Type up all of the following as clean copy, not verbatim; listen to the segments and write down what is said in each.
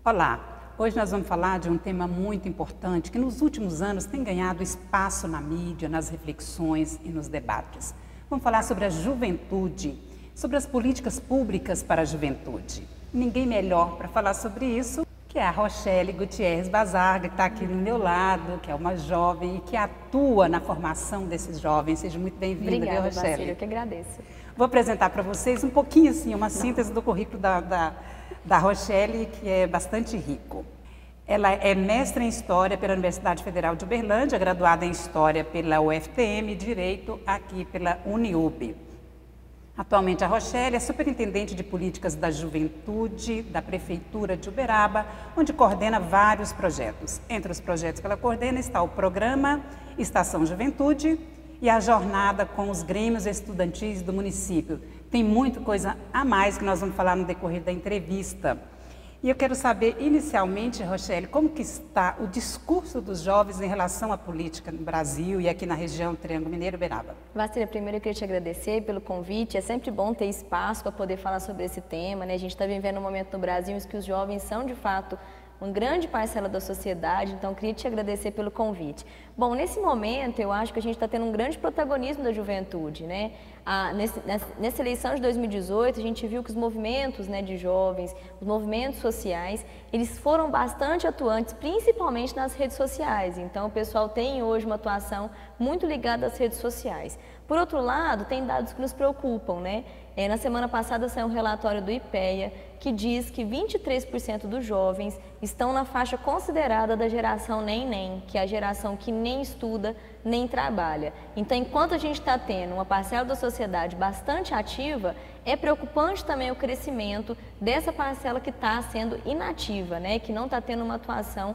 Olá, hoje nós vamos falar de um tema muito importante que nos últimos anos tem ganhado espaço na mídia, nas reflexões e nos debates. Vamos falar sobre a juventude, sobre as políticas públicas para a juventude. Ninguém melhor para falar sobre isso que a Rochelle Gutierrez Bazarga, que está aqui do meu lado, que é uma jovem e que atua na formação desses jovens. Seja muito bem-vinda, Obrigada, Rochelle. Bacília, eu que agradeço. Vou apresentar para vocês um pouquinho, assim, uma síntese do currículo da Rochelle, que é bastante rico. Ela é mestra em História pela Universidade Federal de Uberlândia, graduada em História pela UFTM, Direito aqui pela Uniub. Atualmente a Rochelle é superintendente de políticas da juventude da Prefeitura de Uberaba, onde coordena vários projetos. Entre os projetos que ela coordena está o programa Estação Juventude e a jornada com os grêmios estudantis do município. Tem muita coisa a mais que nós vamos falar no decorrer da entrevista. E eu quero saber, inicialmente, Rochelle, como que está o discurso dos jovens em relação à política no Brasil e aqui na região Triângulo Mineiro Uberaba? Bacília, primeiro eu queria te agradecer pelo convite. É sempre bom ter espaço para poder falar sobre esse tema, né? A gente está vivendo um momento no Brasil em que os jovens são, de fato, uma grande parcela da sociedade, então eu queria te agradecer pelo convite. Bom, nesse momento eu acho que a gente está tendo um grande protagonismo da juventude, né? Nessa eleição de 2018 a gente viu que os movimentos, né, de jovens, os movimentos sociais, eles foram bastante atuantes, principalmente nas redes sociais, então o pessoal tem hoje uma atuação muito ligada às redes sociais. Por outro lado, tem dados que nos preocupam, né? Na semana passada saiu um relatório do IPEA que diz que 23% dos jovens estão na faixa considerada da geração nem, que é a geração que nem estuda, nem trabalha. Então, enquanto a gente está tendo uma parcela da sociedade bastante ativa, é preocupante também o crescimento dessa parcela que está sendo inativa, né? Que não está tendo uma atuação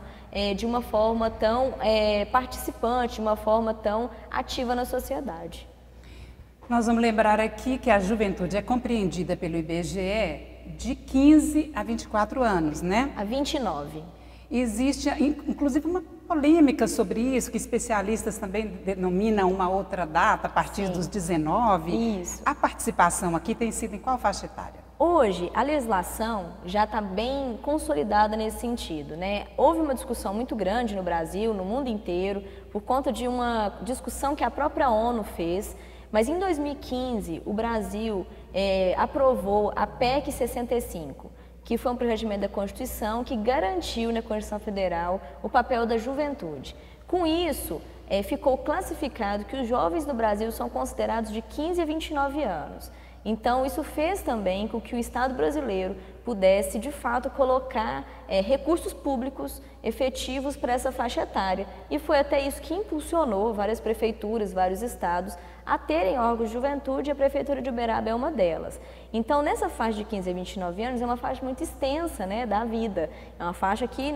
de uma forma tão participante, de uma forma tão ativa na sociedade. Nós vamos lembrar aqui que a juventude é compreendida pelo IBGE de 15 a 24 anos, né? A 29. Existe, inclusive, uma polêmica sobre isso, que especialistas também denominam uma outra data, a partir dos 19. Isso. A participação aqui tem sido em qual faixa etária? Hoje, a legislação já está bem consolidada nesse sentido, né? Houve uma discussão muito grande no Brasil, no mundo inteiro, por conta de uma discussão que a própria ONU fez. Mas em 2015, o Brasil aprovou a PEC 65, que foi um projeto da Constituição que garantiu na Constituição Federal o papel da juventude. Com isso, ficou classificado que os jovens no Brasil são considerados de 15 a 29 anos. Então, isso fez também com que o Estado brasileiro pudesse, de fato, colocar recursos públicos efetivos para essa faixa etária. E foi até isso que impulsionou várias prefeituras, vários estados, a terem órgãos de juventude, e a Prefeitura de Uberaba é uma delas. Então, nessa faixa de 15 a 29 anos, é uma faixa muito extensa, né, da vida. É uma faixa que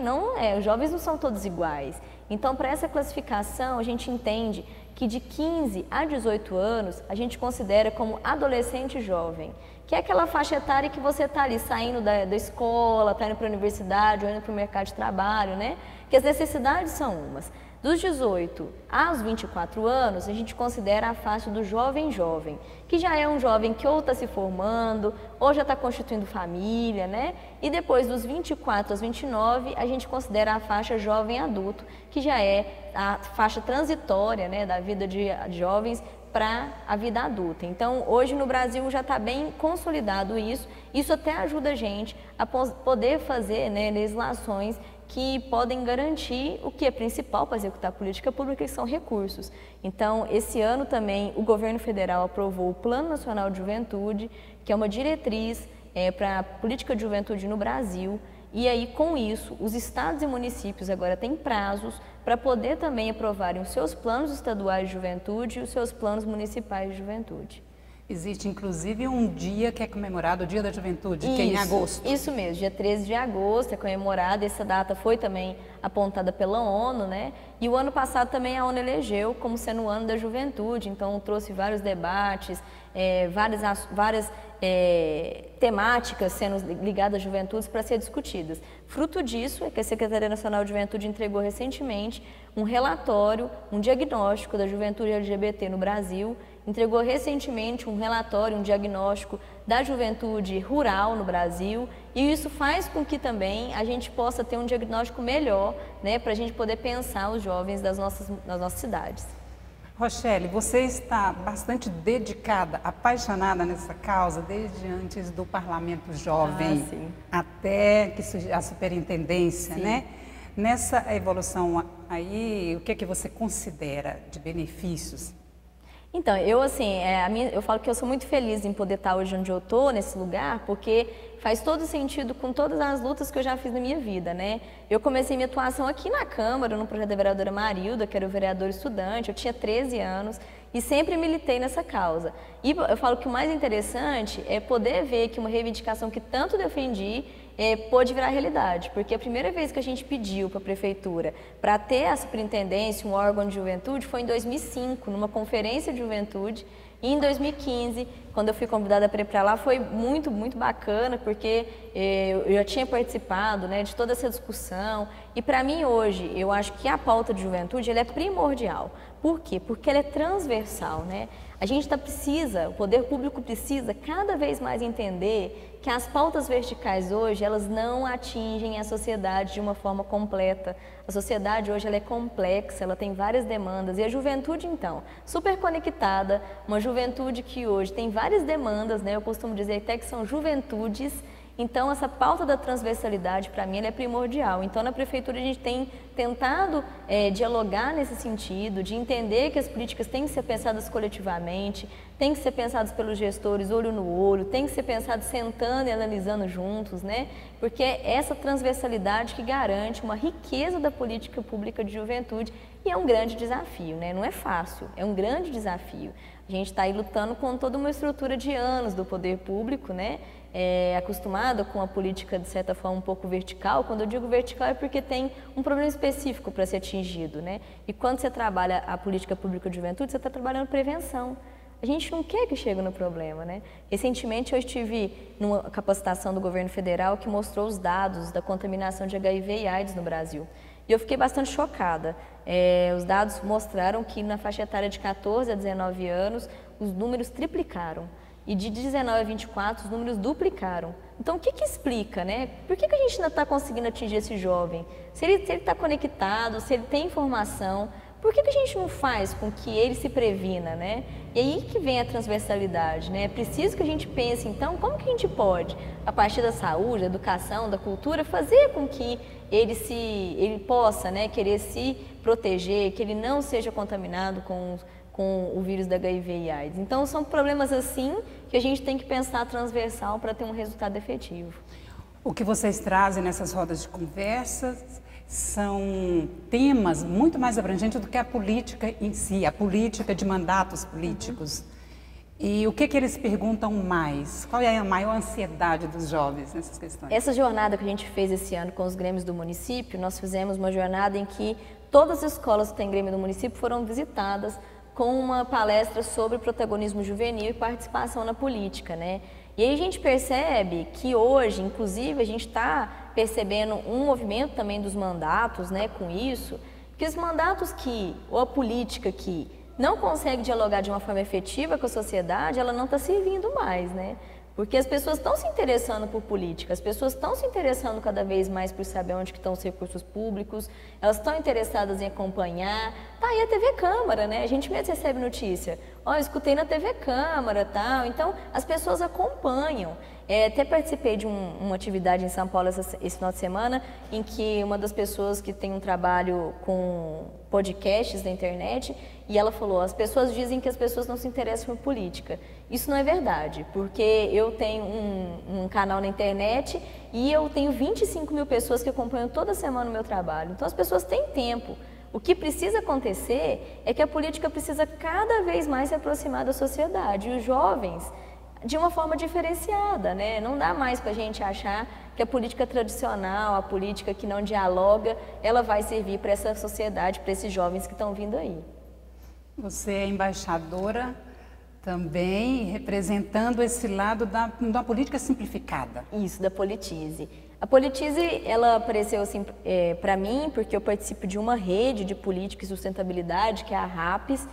os jovens não são todos iguais. Então, para essa classificação, a gente entende que de 15 a 18 anos, a gente considera como adolescente jovem, que é aquela faixa etária que você está ali saindo da escola, está indo para a universidade, ou indo para o mercado de trabalho, né? Que as necessidades são umas. Dos 18 aos 24 anos, a gente considera a faixa do jovem, que já é um jovem que ou está se formando, ou já está constituindo família, né? E depois dos 24 aos 29, a gente considera a faixa jovem adulto, que já é a faixa transitória, né, da vida de jovens para a vida adulta. Então, hoje no Brasil já está bem consolidado isso. Isso até ajuda a gente a poder fazer, né, legislações que podem garantir o que é principal para executar a política pública, que são recursos. Então, esse ano também o governo federal aprovou o Plano Nacional de Juventude, que é uma diretriz para a política de juventude no Brasil. E aí, com isso, os estados e municípios agora têm prazos para poder também aprovarem os seus planos estaduais de juventude e os seus planos municipais de juventude. Existe, inclusive, um dia que é comemorado, o Dia da Juventude, que é em agosto. Isso mesmo, dia 13 de agosto é comemorado. Essa data foi também apontada pela ONU, né? E o ano passado também a ONU elegeu como sendo o ano da juventude, então trouxe vários debates, várias temáticas sendo ligadas à juventude para ser discutidas. Fruto disso é que a Secretaria Nacional de Juventude entregou recentemente um relatório, um diagnóstico da juventude LGBT no Brasil, entregou recentemente um relatório, um diagnóstico da juventude rural no Brasil, e isso faz com que também a gente possa ter um diagnóstico melhor, né, para a gente poder pensar os jovens das nossas cidades. Rochelle, você está bastante dedicada, apaixonada nessa causa, desde antes do Parlamento Jovem até que a superintendência, né? Nessa evolução aí, o que é que você considera de benefícios? Então, eu falo que eu sou muito feliz em poder estar hoje onde eu estou, nesse lugar, porque faz todo sentido com todas as lutas que eu já fiz na minha vida, né? Eu comecei minha atuação aqui na Câmara, no projeto da vereadora Marilda, que era o vereador estudante, eu tinha 13 anos e sempre militei nessa causa. E eu falo que o mais interessante é poder ver que uma reivindicação que tanto defendi pôde virar realidade, porque a primeira vez que a gente pediu para a Prefeitura para ter a superintendência, um órgão de juventude, foi em 2005, numa conferência de juventude, e em 2015, quando eu fui convidada para ir para lá, foi muito, muito bacana, porque eu já tinha participado, né, de toda essa discussão, e para mim hoje, eu acho que a pauta de juventude ela é primordial. Por quê? Porque ela é transversal, né? A gente o poder público precisa cada vez mais entender que as pautas verticais hoje, elas não atingem a sociedade de uma forma completa. A sociedade hoje ela é complexa, ela tem várias demandas, e a juventude então, super conectada, uma juventude que hoje tem várias demandas, né? Eu costumo dizer até que são juventudes. Então, essa pauta da transversalidade, para mim, ela é primordial. Então, na Prefeitura, a gente tem tentado dialogar nesse sentido, de entender que as políticas têm que ser pensadas coletivamente, têm que ser pensadas pelos gestores olho no olho, têm que ser pensadas sentando e analisando juntos, né? Porque é essa transversalidade que garante uma riqueza da política pública de juventude, e é um grande desafio, né? Não é fácil, é um grande desafio. A gente está aí lutando com toda uma estrutura de anos do poder público, né? Acostumada com a política, de certa forma, um pouco vertical. Quando eu digo vertical é porque tem um problema específico para ser atingido, né? E quando você trabalha a política pública de juventude, você está trabalhando prevenção. A gente não quer que chegue no problema, né? Recentemente eu estive numa capacitação do governo federal que mostrou os dados da contaminação de HIV e AIDS no Brasil. E eu fiquei bastante chocada. Os dados mostraram que na faixa etária de 14 a 19 anos, os números triplicaram. E de 19 a 24, os números duplicaram. Então, o que explica, né? Por que a gente ainda está conseguindo atingir esse jovem? Se ele está conectado, se ele tem informação, por que a gente não faz com que ele se previna, né? E aí que vem a transversalidade, né? É preciso que a gente pense, então, como que a gente pode, a partir da saúde, da educação, da cultura, fazer com que ele possa, né, querer se proteger, que ele não seja contaminado com o vírus da HIV e AIDS. Então, são problemas assim que a gente tem que pensar transversal para ter um resultado efetivo. O que vocês trazem nessas rodas de conversas são temas muito mais abrangentes do que a política em si, a política de mandatos políticos. E o que eles perguntam mais? Qual é a maior ansiedade dos jovens nessas questões? Essa jornada que a gente fez esse ano com os grêmios do município, nós fizemos uma jornada em que todas as escolas que têm grêmio do município foram visitadas com uma palestra sobre protagonismo juvenil e participação na política, né? E aí a gente percebe que hoje, inclusive, a gente está percebendo um movimento também dos mandatos, né, com isso, que os mandatos ou a política que não consegue dialogar de uma forma efetiva com a sociedade, ela não está servindo mais, né? Porque as pessoas estão se interessando por política, as pessoas estão se interessando cada vez mais por saber onde que estão os recursos públicos, elas estão interessadas em acompanhar. Tá aí a TV Câmara, né? A gente mesmo recebe notícia. Ó, eu escutei na TV Câmara, tal. Então, as pessoas acompanham. Até participei de uma atividade em São Paulo esse final de semana, em que uma das pessoas que tem um trabalho com podcasts na internet, e ela falou, as pessoas dizem que as pessoas não se interessam por política. Isso não é verdade, porque eu tenho um canal na internet e eu tenho 25 mil pessoas que acompanham toda semana o meu trabalho. Então, as pessoas têm tempo. O que precisa acontecer é que a política precisa cada vez mais se aproximar da sociedade. E os jovens, de uma forma diferenciada, né? Não dá mais para a gente achar que a política tradicional, a política que não dialoga, ela vai servir para essa sociedade, para esses jovens que estão vindo aí. Você é embaixadora também representando esse lado da política simplificada. Isso, da Politize. A Politize, ela apareceu assim para mim porque eu participo de uma rede de política e sustentabilidade, que é a RAPES.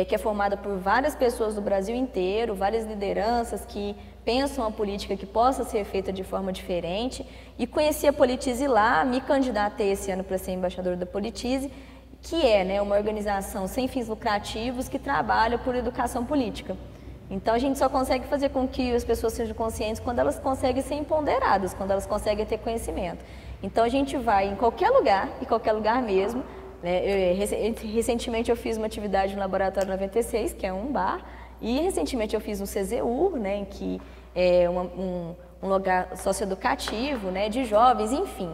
que é formada por várias pessoas do Brasil inteiro, várias lideranças que pensam a política que possa ser feita de forma diferente. E conheci a Politize lá, me candidatei esse ano para ser embaixadora da Politize, que é, né, uma organização sem fins lucrativos que trabalha por educação política. Então a gente só consegue fazer com que as pessoas sejam conscientes quando elas conseguem ser empoderadas, quando elas conseguem ter conhecimento. Então a gente vai em qualquer lugar mesmo. Recentemente eu fiz uma atividade no Laboratório 96, que é um bar, e recentemente eu fiz no CZU, né, que é um lugar socioeducativo, né, de jovens, enfim,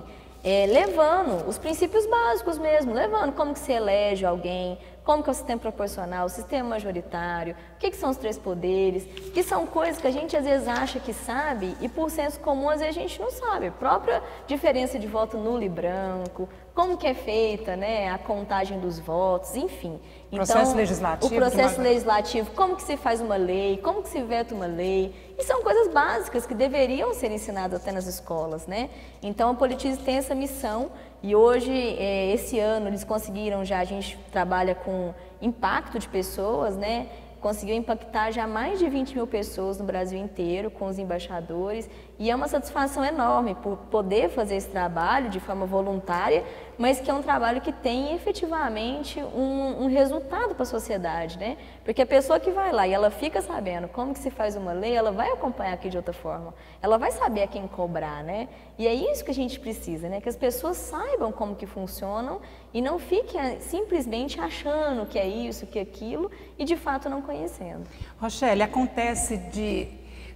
levando os princípios básicos mesmo, levando como que se elege alguém, como que é o sistema proporcional, o sistema majoritário, o que são os 3 poderes, que são coisas que a gente às vezes acha que sabe e por senso comum às vezes a gente não sabe. A própria diferença de voto nulo e branco, como que é feita, né, a contagem dos votos, enfim. Processo legislativo. O processo legislativo, como que se faz uma lei, como que se veta uma lei. E são coisas básicas que deveriam ser ensinadas até nas escolas, né? Então a Politize tem essa missão e hoje, esse ano, eles conseguiram já, a gente trabalha com impacto de pessoas, né? Conseguiu impactar já mais de 20 mil pessoas no Brasil inteiro com os embaixadores e é uma satisfação enorme por poder fazer esse trabalho de forma voluntária, mas que é um trabalho que tem efetivamente um resultado para a sociedade, né? Porque a pessoa que vai lá e ela fica sabendo como que se faz uma lei, ela vai acompanhar aqui de outra forma, ela vai saber a quem cobrar, né? E é isso que a gente precisa, né? Que as pessoas saibam como que funcionam e não fiquem simplesmente achando que é isso, que é aquilo e de fato não conhecendo. Rochelle, acontece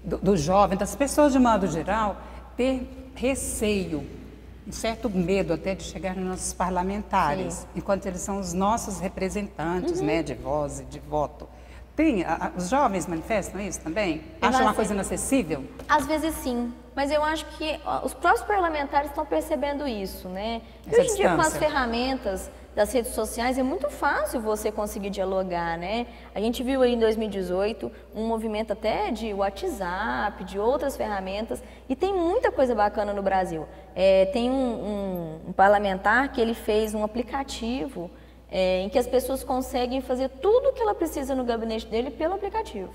do jovem, das pessoas de modo geral, ter receio, um certo medo até de chegar nos nossos parlamentares, sim, enquanto eles são os nossos representantes, né, de voz e de voto. Os jovens manifestam isso também? Acham uma coisa inacessível? Às vezes sim, mas eu acho que os próprios parlamentares estão percebendo isso, né? Hoje em dia, com as ferramentas das redes sociais, é muito fácil você conseguir dialogar, né? A gente viu aí em 2018 um movimento até de WhatsApp, de outras ferramentas, e tem muita coisa bacana no Brasil. Tem um parlamentar que ele fez um aplicativo em que as pessoas conseguem fazer tudo o que ela precisa no gabinete dele pelo aplicativo.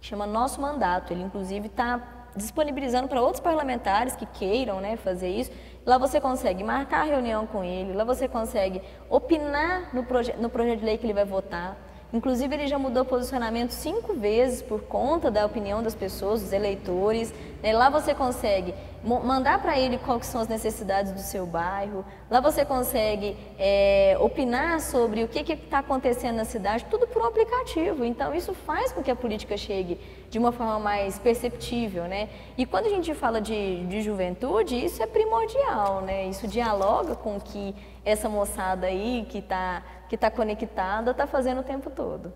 Chama Nosso Mandato. Ele, inclusive, está disponibilizando para outros parlamentares que queiram, né, fazer isso. Lá você consegue marcar reunião com ele, lá você consegue opinar no projeto de lei que ele vai votar. Inclusive, ele já mudou posicionamento 5 vezes por conta da opinião das pessoas, dos eleitores. Lá você consegue mandar para ele quais são as necessidades do seu bairro. Lá você consegue opinar sobre o que está acontecendo na cidade, tudo por um aplicativo. Então, isso faz com que a política chegue de uma forma mais perceptível, né? E quando a gente fala de juventude, isso é primordial, né? Isso dialoga com o que essa moçada aí que está conectada está fazendo o tempo todo.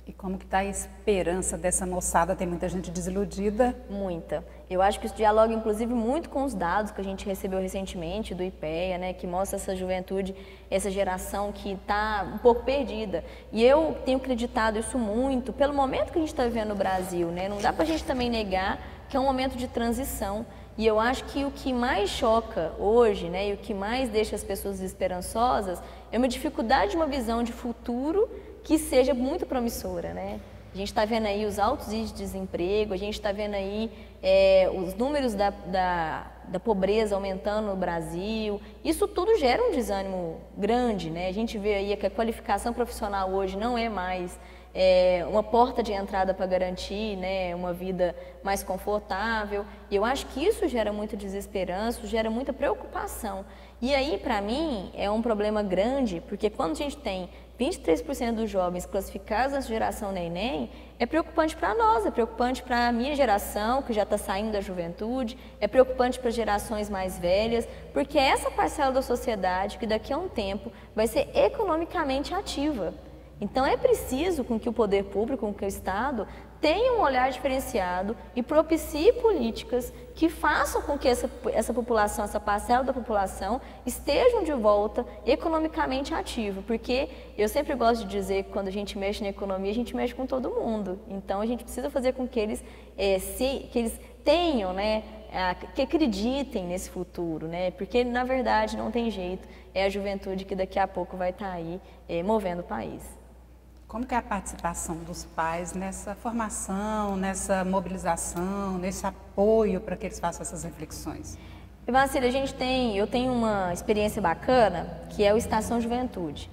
E como que está a esperança dessa moçada? Tem muita gente desiludida? Muita. Eu acho que isso dialoga, inclusive, muito com os dados que a gente recebeu recentemente do IPEA, né, que mostra essa juventude, essa geração que está um pouco perdida. E eu tenho acreditado isso muito pelo momento que a gente está vivendo no Brasil, né? Não dá para a gente também negar que é um momento de transição. E eu acho que o que mais choca hoje, né, e o que mais deixa as pessoas esperançosas é uma dificuldade de uma visão de futuro que seja muito promissora, né? A gente está vendo aí os altos índices de desemprego, a gente está vendo aí os números da pobreza aumentando no Brasil. Isso tudo gera um desânimo grande, né? A gente vê aí que a qualificação profissional hoje não é mais uma porta de entrada para garantir, né, uma vida mais confortável. E eu acho que isso gera muita desesperança, gera muita preocupação. E aí, para mim, é um problema grande, porque quando a gente tem 23% dos jovens classificados nessa geração neném, é preocupante para nós, é preocupante para a minha geração, que já está saindo da juventude, é preocupante para as gerações mais velhas, porque é essa parcela da sociedade que daqui a um tempo vai ser economicamente ativa. Então é preciso com que o poder público, com que o Estado tenha um olhar diferenciado e propicie políticas que façam com que essa população, essa parcela da população estejam de volta economicamente ativa, porque eu sempre gosto de dizer que quando a gente mexe na economia, a gente mexe com todo mundo. Então a gente precisa fazer com que eles tenham, né, que acreditem nesse futuro, né? Porque na verdade não tem jeito, é a juventude que daqui a pouco vai estar aí movendo o país. Como que é a participação dos pais nessa formação, nessa mobilização, nesse apoio para que eles façam essas reflexões? Vacília, eu tenho uma experiência bacana, que é o Estação Juventude.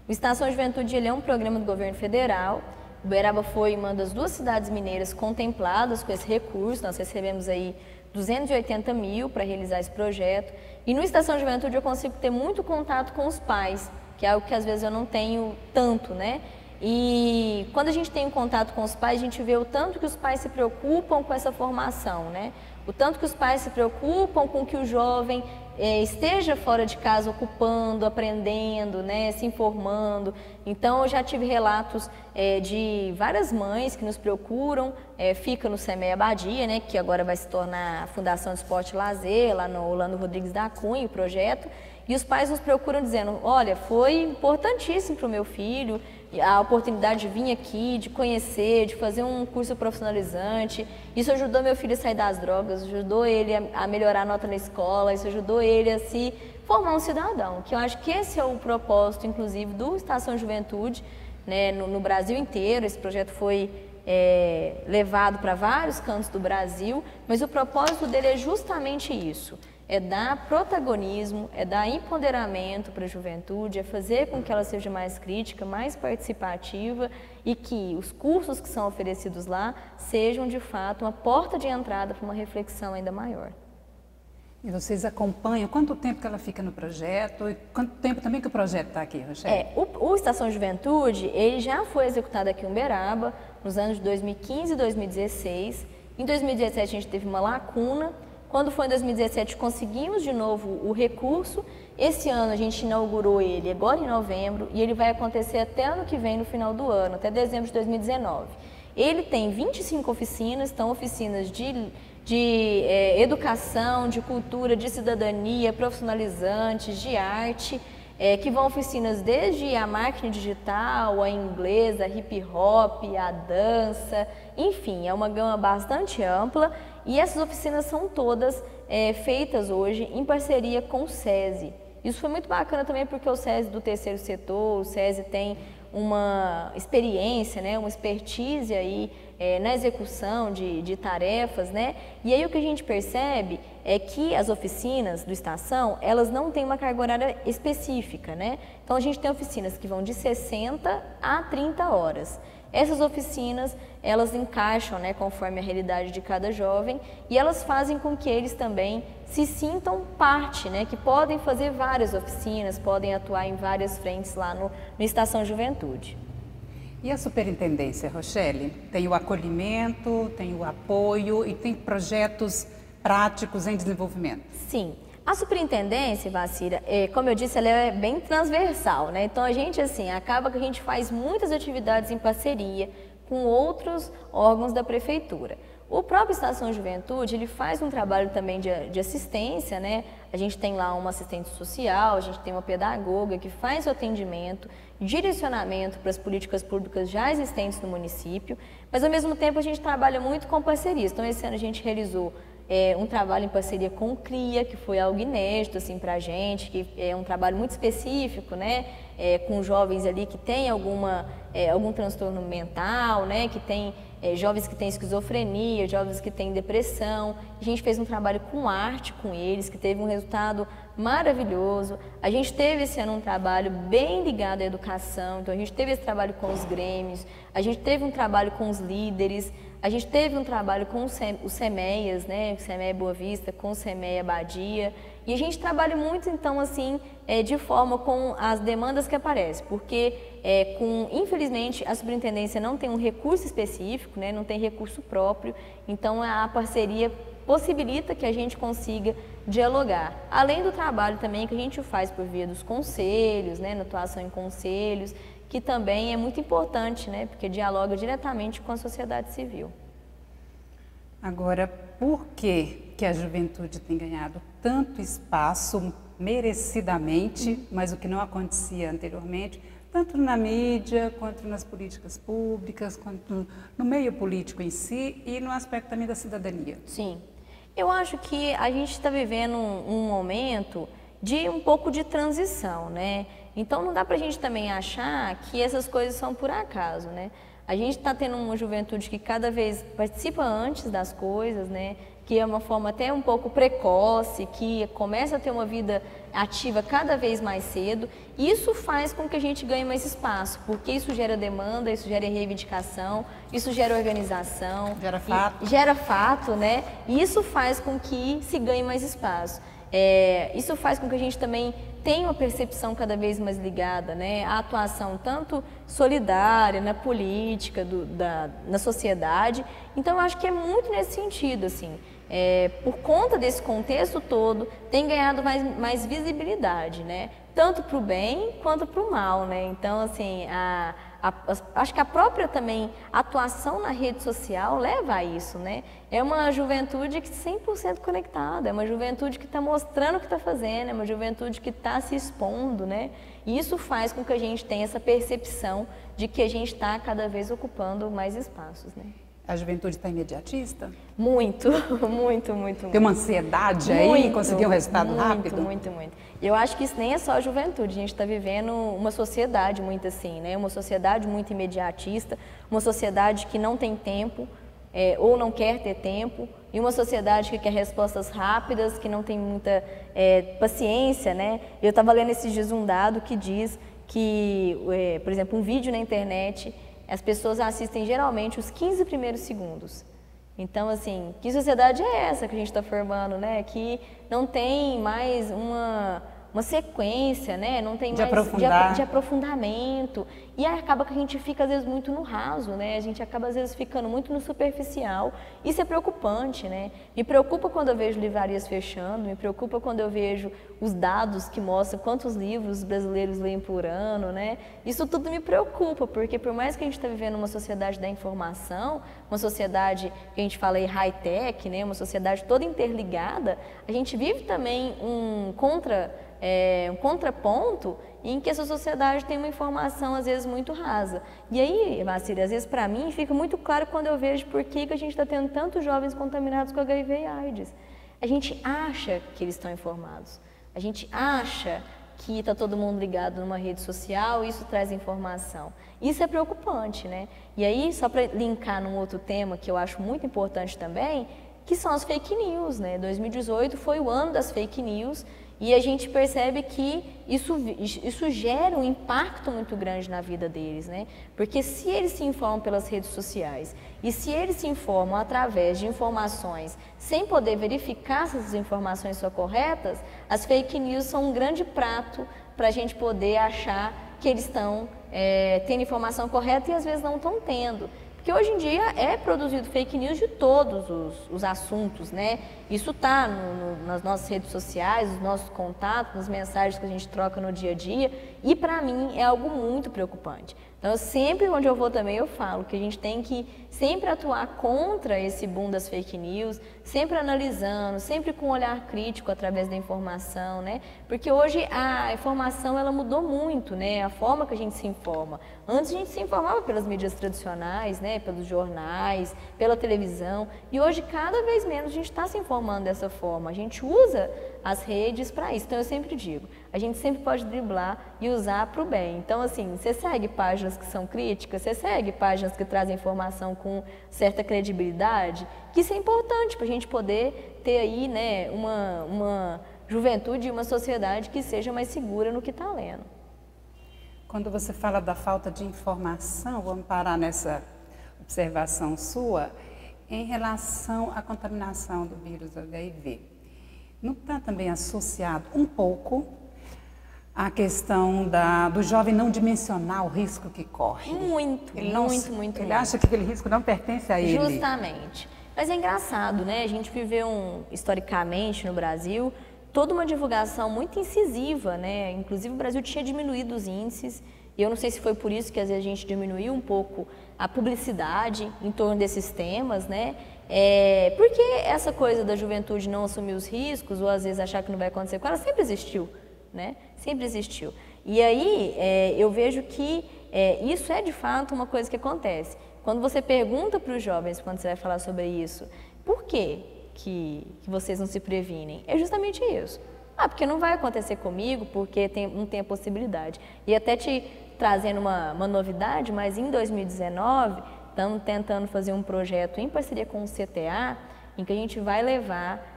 O Estação Juventude ele é um programa do governo federal. Uberaba foi uma das 2 cidades mineiras contempladas com esse recurso. Nós recebemos aí 280 mil para realizar esse projeto. E no Estação Juventude eu consigo ter muito contato com os pais, que é algo que às vezes eu não tenho tanto, né? E quando a gente tem um contato com os pais, a gente vê o tanto que os pais se preocupam com essa formação, né? O tanto que os pais se preocupam com que o jovem esteja fora de casa ocupando, aprendendo, né, se informando. Então, eu já tive relatos de várias mães que nos procuram, fica no SEMEA Abadia, né, que agora vai se tornar a Fundação de Esporte e Lazer, lá no Orlando Rodrigues da Cunha, o projeto. E os pais nos procuram dizendo, olha, foi importantíssimo para o meu filho a oportunidade de vir aqui, de conhecer, de fazer um curso profissionalizante. Isso ajudou meu filho a sair das drogas, ajudou ele a melhorar a nota na escola, isso ajudou ele a se formar um cidadão, que eu acho que esse é o propósito, inclusive, do Estação Juventude, né, no Brasil inteiro. Esse projeto foi levado para vários cantos do Brasil, mas o propósito dele é justamente isso. É dar protagonismo, é dar empoderamento para a juventude, é fazer com que ela seja mais crítica, mais participativa e que os cursos que são oferecidos lá sejam, de fato, uma porta de entrada para uma reflexão ainda maior. E vocês acompanham quanto tempo que ela fica no projeto e quanto tempo também que o projeto está aqui, Rochelle? O Estação Juventude, ele já foi executado aqui em Uberaba nos anos de 2015 e 2016. Em 2017 a gente teve uma lacuna. Quando foi em 2017, conseguimos de novo o recurso. Esse ano a gente inaugurou ele agora em novembro e ele vai acontecer até ano que vem, no final do ano, até dezembro de 2019. Ele tem 25 oficinas, então oficinas de educação, de cultura, de cidadania, profissionalizantes, de arte, que vão oficinas desde a máquina digital, a inglesa, a hip hop, a dança, enfim, é uma gama bastante ampla. E essas oficinas são todas feitas hoje em parceria com o SESI. Isso foi muito bacana também porque o SESI do terceiro setor, o SESI tem uma experiência, né, uma expertise aí na execução de tarefas, né? E aí o que a gente percebe é que as oficinas do Estação, elas não têm uma carga horária específica, né? Então a gente tem oficinas que vão de 60 a 30 horas. Essas oficinas, elas encaixam, né, conforme a realidade de cada jovem e elas fazem com que eles também se sintam parte, né, que podem fazer várias oficinas, podem atuar em várias frentes lá no Estação Juventude. E a superintendência, Rochelle, tem o acolhimento, tem o apoio e tem projetos práticos em desenvolvimento? Sim. A superintendência, Vacira, como eu disse, ela é bem transversal, né? Então a gente, assim, acaba que a gente faz muitas atividades em parceria com outros órgãos da prefeitura. O próprio Estação Juventude, ele faz um trabalho também de assistência, né? A gente tem lá uma assistente social, a gente tem uma pedagoga que faz o atendimento, direcionamento para as políticas públicas já existentes no município, mas ao mesmo tempo a gente trabalha muito com parcerias. Então esse ano a gente realizou um trabalho em parceria com o CRIA, que foi algo inédito assim, para a gente, que é um trabalho muito específico, né? Com jovens ali que têm algum transtorno mental, né? Que tem jovens que têm esquizofrenia, jovens que têm depressão. A gente fez um trabalho com arte com eles, que teve um resultado maravilhoso. A gente teve esse ano um trabalho bem ligado à educação, então a gente teve esse trabalho com os grêmios, a gente teve um trabalho com os líderes, a gente teve um trabalho com os SEMEAs, né, o SEMEA Boa Vista, com o SEMEA Abadia, e a gente trabalha muito, então, assim, de forma com as demandas que aparecem, porque, infelizmente, a superintendência não tem um recurso específico, né, não tem recurso próprio, então a parceria possibilita que a gente consiga dialogar. Além do trabalho também que a gente faz por via dos conselhos, né, na atuação em conselhos, que também é muito importante, né, porque dialoga diretamente com a sociedade civil. Agora, por que a juventude tem ganhado tanto espaço, merecidamente, mas o que não acontecia anteriormente, tanto na mídia, quanto nas políticas públicas, quanto no meio político em si e no aspecto também da cidadania? Sim, eu acho que a gente está vivendo um momento de um pouco de transição, né? Então não dá para a gente também achar que essas coisas são por acaso, né? A gente está tendo uma juventude que cada vez participa antes das coisas, né? Que é uma forma até um pouco precoce, que começa a ter uma vida ativa cada vez mais cedo. E isso faz com que a gente ganhe mais espaço, porque isso gera demanda, isso gera reivindicação, isso gera organização. Gera fato. Gera fato, né? E isso faz com que se ganhe mais espaço. Isso faz com que a gente também tenha uma percepção cada vez mais ligada, né, à atuação tanto solidária, na política, na sociedade. Então, eu acho que é muito nesse sentido, assim, por conta desse contexto todo, tem ganhado mais visibilidade, né, tanto para o bem quanto para o mal, né. Então, assim, acho que a própria também atuação na rede social leva a isso, né? É uma juventude que 100% conectada, é uma juventude que está mostrando o que está fazendo, é uma juventude que está se expondo, né? E isso faz com que a gente tenha essa percepção de que a gente está cada vez ocupando mais espaços, né? A juventude está imediatista? Muito, muito, muito. Tem uma ansiedade aí, conseguir um resultado rápido? Muito. Eu acho que isso nem é só a juventude, a gente está vivendo uma sociedade muito assim, né? Uma sociedade muito imediatista, uma sociedade que não tem tempo, ou não quer ter tempo, e uma sociedade que quer respostas rápidas, que não tem muita paciência, né? Eu estava lendo esses dias um dado que diz que, por exemplo, um vídeo na internet, as pessoas assistem geralmente os 15 primeiros segundos. Então, assim, que sociedade é essa que a gente está formando, né? Que não tem mais uma sequência, né? Não tem mais de aprofundamento. E aí acaba que a gente fica, às vezes, muito no raso, né? A gente acaba, às vezes, ficando muito no superficial. Isso é preocupante, né? Me preocupa quando eu vejo livrarias fechando, me preocupa quando eu vejo os dados que mostram quantos livros brasileiros leem por ano, né? Isso tudo me preocupa, porque por mais que a gente está vivendo uma sociedade da informação, uma sociedade que a gente fala aí high-tech, né? Uma sociedade toda interligada, a gente vive também um contraponto em que essa sociedade tem uma informação, às vezes, muito rasa. E aí, Vacília, às vezes, para mim, fica muito claro quando eu vejo por que a gente está tendo tantos jovens contaminados com HIV e AIDS. A gente acha que eles estão informados. A gente acha que está todo mundo ligado numa rede social e isso traz informação. Isso é preocupante, né? E aí, só para linkar num outro tema que eu acho muito importante também, que são as fake news, né? 2018 foi o ano das fake news e a gente percebe que isso gera um impacto muito grande na vida deles, né? Porque se eles se informam pelas redes sociais e se eles se informam através de informações sem poder verificar se essas informações são corretas, as fake news são um grande prato para a gente poder achar que eles estão tendo informação correta e às vezes não estão tendo. Porque hoje em dia é produzido fake news de todos os assuntos, né? Isso está nas nossas redes sociais, nos nossos contatos, nas mensagens que a gente troca no dia a dia e para mim é algo muito preocupante. Então, sempre onde eu vou também eu falo que a gente tem que sempre atuar contra esse boom das fake news, sempre analisando, sempre com um olhar crítico através da informação, né? Porque hoje a informação ela mudou muito, né? A forma que a gente se informa. Antes a gente se informava pelas mídias tradicionais, né? Pelos jornais, pela televisão. E hoje cada vez menos a gente está se informando dessa forma. A gente usa as redes para isso. Então eu sempre digo, a gente sempre pode driblar e usar para o bem. Então assim, você segue páginas que são críticas, você segue páginas que trazem informação com certa credibilidade, que isso é importante para a gente poder ter aí, né, uma juventude e uma sociedade que seja mais segura no que está lendo. Quando você fala da falta de informação, vamos parar nessa observação sua, em relação à contaminação do vírus HIV. Não está também associado um pouco à questão do jovem não dimensionar o risco que corre? Muito. Ele acha que aquele risco não pertence a ele. Justamente. Mas é engraçado, né? A gente viveu, historicamente, no Brasil, toda uma divulgação muito incisiva, né? Inclusive, o Brasil tinha diminuído os índices. E eu não sei se foi por isso que, às vezes, a gente diminuiu um pouco a publicidade em torno desses temas, né? Porque essa coisa da juventude não assumir os riscos, ou às vezes achar que não vai acontecer com ela, sempre existiu, né? Sempre existiu. E aí, eu vejo que isso é, de fato, uma coisa que acontece. Quando você pergunta para os jovens, quando você vai falar sobre isso, por que vocês não se previnem? É justamente isso. Ah, porque não vai acontecer comigo, porque não tem a possibilidade. E até te trazendo uma novidade, mas em 2019, estamos tentando fazer um projeto em parceria com o CTA, em que a gente vai levar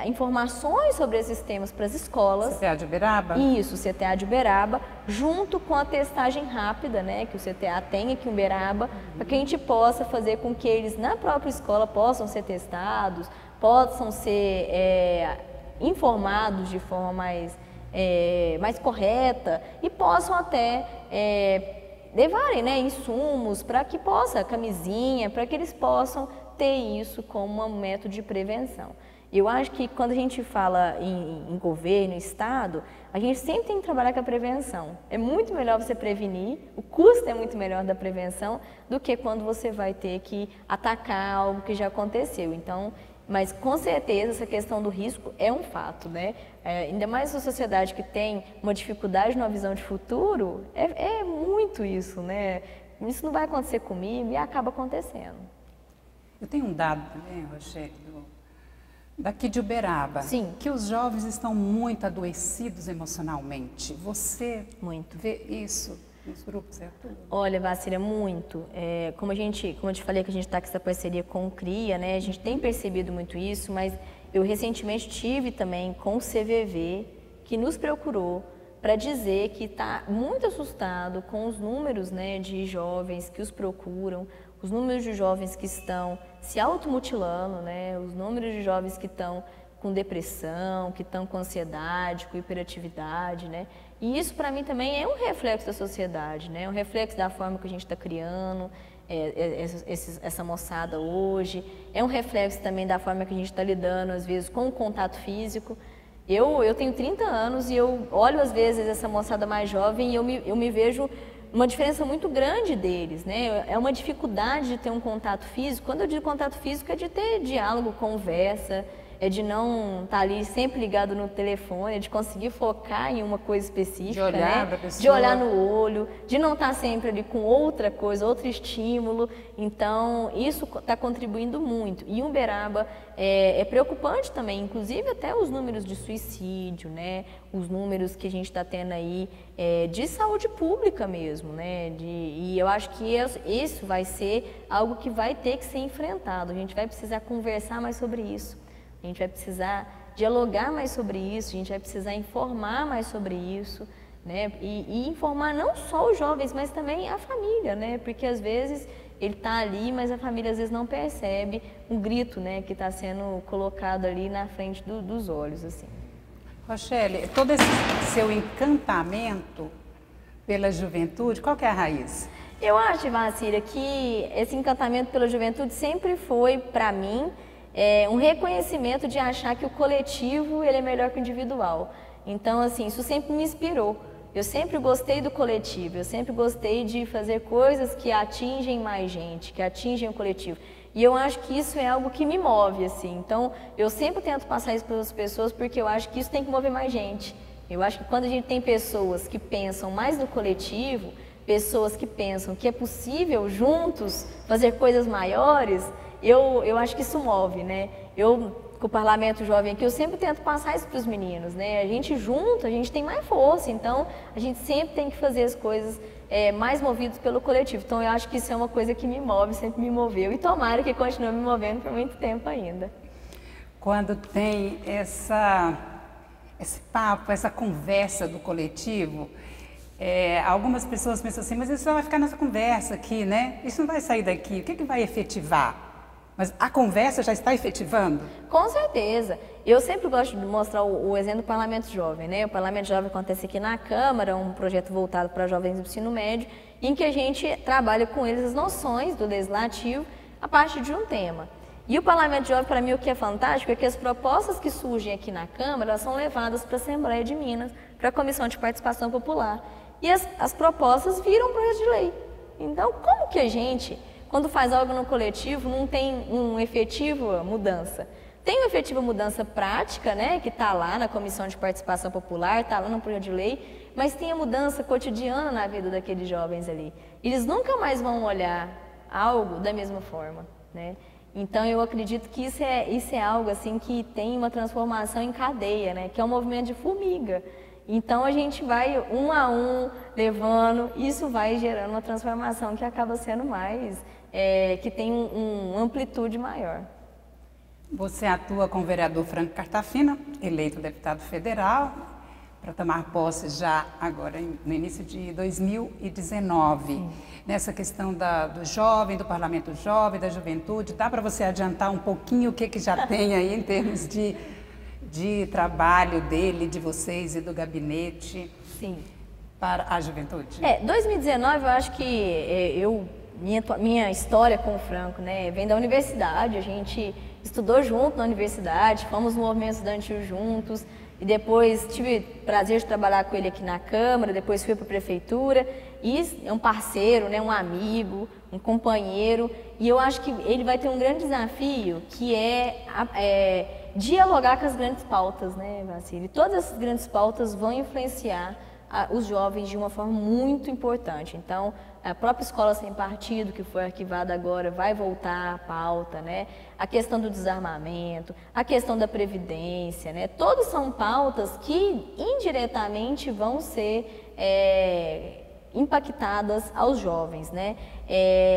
informações sobre esses temas para as escolas. CTA de Uberaba? Isso, CTA de Uberaba, junto com a testagem rápida, né, que o CTA tem aqui em Uberaba, para que a gente possa fazer com que eles, na própria escola, possam ser testados, possam ser informados de forma mais correta e possam até levarem, né, insumos para que possa, camisinha, para que eles possam ter isso como um método de prevenção. Eu acho que quando a gente fala em governo, Estado, a gente sempre tem que trabalhar com a prevenção. É muito melhor você prevenir, o custo é muito melhor da prevenção do que quando você vai ter que atacar algo que já aconteceu. Então, mas com certeza essa questão do risco é um fato, né? Ainda mais essa sociedade que tem uma dificuldade numa visão de futuro, é muito isso, né? Isso não vai acontecer comigo e acaba acontecendo. Eu tenho um dado também, Rochelle, daqui de Uberaba, Sim. que os jovens estão muito adoecidos emocionalmente. Você Muito. vê isso nos grupos, Arthur? Olha, Vacília, muito. Como eu te falei que a gente está com essa parceria com o CRIA, né? A gente tem percebido muito isso, mas eu recentemente tive também com o CVV, que nos procurou para dizer que está muito assustado com os números, né, de jovens que os procuram, os números de jovens que estão se automutilando, né, os números de jovens que estão com depressão, que estão com ansiedade, com hiperatividade, né? E isso para mim também é um reflexo da sociedade, né? Um reflexo da forma que a gente está criando essa moçada hoje, é um reflexo também da forma que a gente está lidando às vezes com o contato físico. Eu tenho 30 anos e eu olho às vezes essa moçada mais jovem e eu me vejo uma diferença muito grande deles, né? É uma dificuldade de ter um contato físico. Quando eu digo contato físico é de ter diálogo, conversa, é de não estar ali sempre ligado no telefone, é de conseguir focar em uma coisa específica, de olhar, né? pra pessoa. De olhar no olho, de não estar sempre ali com outra coisa, outro estímulo. Então, isso está contribuindo muito. E Uberaba é preocupante também, inclusive até os números de suicídio, né? Os números que a gente está tendo aí de saúde pública mesmo, né? E eu acho que isso vai ser algo que vai ter que ser enfrentado. A gente vai precisar conversar mais sobre isso. A gente vai precisar dialogar mais sobre isso, a gente vai precisar informar mais sobre isso, né? E informar não só os jovens, mas também a família, né? Porque às vezes ele está ali, mas a família às vezes não percebe um grito, né? Que está sendo colocado ali na frente dos olhos, assim. Rochelle, todo esse seu encantamento pela juventude, qual que é a raiz? Eu acho, Vacília, que esse encantamento pela juventude sempre foi, para mim, um reconhecimento de achar que o coletivo ele é melhor que o individual. Então, assim, isso sempre me inspirou. Eu sempre gostei do coletivo, eu sempre gostei de fazer coisas que atingem mais gente, que atingem o coletivo. E eu acho que isso é algo que me move, assim. Então, eu sempre tento passar isso para as pessoas porque eu acho que isso tem que mover mais gente. Eu acho que quando a gente tem pessoas que pensam mais no coletivo, pessoas que pensam que é possível juntos fazer coisas maiores, eu acho que isso move, né? Com o Parlamento Jovem aqui, eu sempre tento passar isso para os meninos, né? A gente junto, a gente tem mais força, então a gente sempre tem que fazer as coisas mais movidas pelo coletivo. Então eu acho que isso é uma coisa que me move, sempre me moveu e tomara que continue me movendo por muito tempo ainda. Quando tem esse papo, essa conversa do coletivo, algumas pessoas pensam assim, mas isso só vai ficar nessa conversa aqui, né? Isso não vai sair daqui, o que vai efetivar? Mas a conversa já está efetivando? Com certeza. Eu sempre gosto de mostrar o exemplo do Parlamento Jovem, né? O Parlamento Jovem acontece aqui na Câmara, um projeto voltado para jovens do ensino médio, em que a gente trabalha com eles as noções do legislativo a partir de um tema. E o Parlamento Jovem, para mim, o que é fantástico é que as propostas que surgem aqui na Câmara, elas são levadas para a Assembleia de Minas, para a Comissão de Participação Popular. E as propostas viram projeto de lei. Então, como que a gente, quando faz algo no coletivo, não tem uma efetiva mudança? Tem uma efetiva mudança prática, né, que está lá na Comissão de Participação Popular, está lá no projeto de lei, mas tem a mudança cotidiana na vida daqueles jovens ali. Eles nunca mais vão olhar algo da mesma forma, né? Então eu acredito que isso é algo assim que tem uma transformação em cadeia, né? Que é um movimento de formiga. Então a gente vai um a um levando, isso vai gerando uma transformação que acaba sendo mais, que tem uma amplitude maior. Você atua com o vereador Franco Cartafina, eleito deputado federal, para tomar posse já agora no início de 2019. Sim. Nessa questão do jovem, do parlamento jovem, da juventude, dá para você adiantar um pouquinho o que já tem aí em termos de trabalho dele, de vocês e do gabinete? Sim. Para a juventude? 2019 eu acho que minha história com o Franco, né, vem da universidade. A gente estudou junto na universidade, fomos no movimento estudantil juntos e depois tive prazer de trabalhar com ele aqui na Câmara, depois fui para a Prefeitura e é um parceiro, né, um amigo, um companheiro, e eu acho que ele vai ter um grande desafio que é dialogar com as grandes pautas, né, Vacílio? E todas essas grandes pautas vão influenciar os jovens de uma forma muito importante. Então, a própria Escola Sem Partido, que foi arquivada agora, vai voltar à pauta, né? A questão do desarmamento, a questão da previdência, né? Todas são pautas que indiretamente vão ser impactadas aos jovens, né?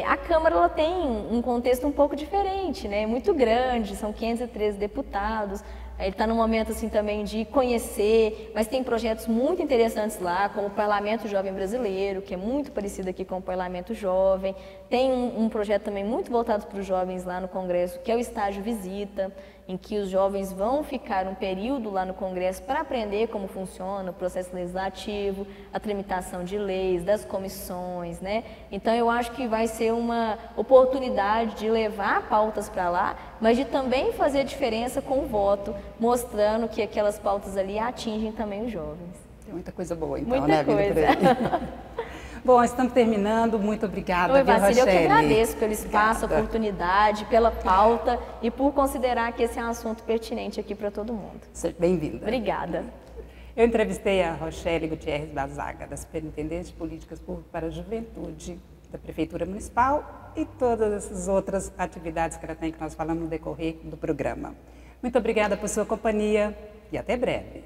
A Câmara ela tem um contexto um pouco diferente, né? Muito grande, são 513 deputados. Ele está num momento assim também de conhecer, mas tem projetos muito interessantes lá, como o Parlamento Jovem Brasileiro, que é muito parecido aqui com o Parlamento Jovem. Tem um projeto também muito voltado para os jovens lá no Congresso, que é o Estágio Visita, em que os jovens vão ficar um período lá no Congresso para aprender como funciona o processo legislativo, a tramitação de leis, das comissões, né? Então eu acho que vai ser uma oportunidade de levar pautas para lá, mas de também fazer diferença com o voto, mostrando que aquelas pautas ali atingem também os jovens. Tem muita coisa boa, então, muita né, coisa. Bom, estamos terminando. Muito obrigada, Oi, Vacílio, eu que Rochelle. agradeço pelo espaço, a oportunidade, pela pauta e por considerar que esse é um assunto pertinente aqui para todo mundo. Seja bem-vinda. Obrigada. Eu entrevistei a Rochelle Gutierrez Bazaga, da Superintendência de Políticas Públicas para a Juventude da Prefeitura Municipal e todas essas outras atividades que ela tem, que nós falamos no decorrer do programa. Muito obrigada por sua companhia e até breve.